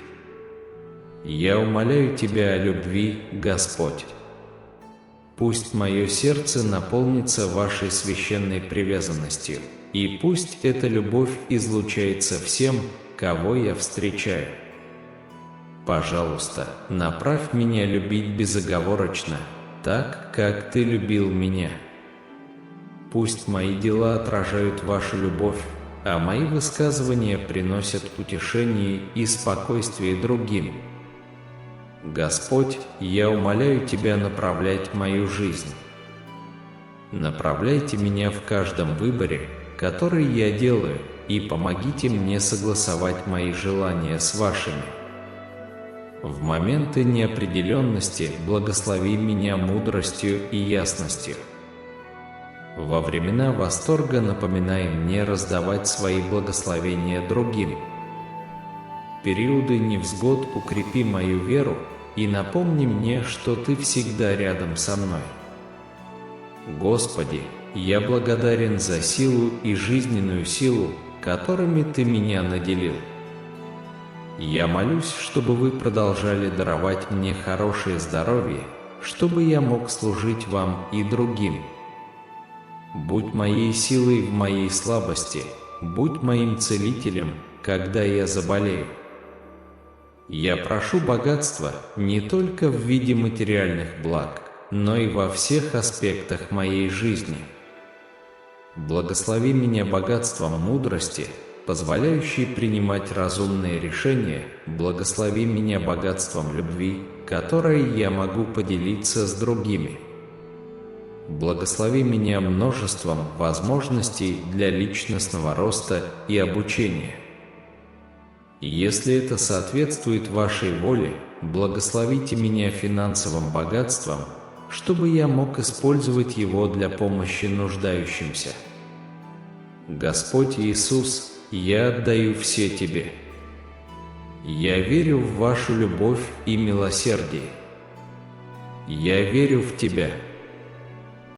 Speaker 1: Я умоляю Тебя о любви, Господь. Пусть мое сердце наполнится вашей священной привязанностью, и пусть эта любовь излучается всем, кого я встречаю. Пожалуйста, направь меня любить безоговорочно, так, как Ты любил меня. Пусть мои дела отражают вашу любовь, а мои высказывания приносят утешение и спокойствие другим. Господь, я умоляю Тебя направлять мою жизнь. Направляйте меня в каждом выборе, который я делаю, и помогите мне согласовать мои желания с вашими. В моменты неопределенности благослови меня мудростью и ясностью. Во времена восторга напоминай мне раздавать свои благословения другим. В периоды невзгод укрепи мою веру и напомни мне, что Ты всегда рядом со мной. Господи, я благодарен за силу и жизненную силу, которыми Ты меня наделил. Я молюсь, чтобы Вы продолжали даровать мне хорошее здоровье, чтобы я мог служить Вам и другим. Будь моей силой в моей слабости, будь моим целителем, когда я заболею. Я прошу богатства не только в виде материальных благ, но и во всех аспектах моей жизни. Благослови меня богатством мудрости, позволяющей принимать разумные решения, благослови меня богатством любви, которой я могу поделиться с другими. Благослови меня множеством возможностей для личностного роста и обучения. Если это соответствует вашей воле, благословите меня финансовым богатством, чтобы я мог использовать его для помощи нуждающимся. Господь Иисус, я отдаю все Тебе. Я верю в Вашу любовь и милосердие. Я верю в Тебя.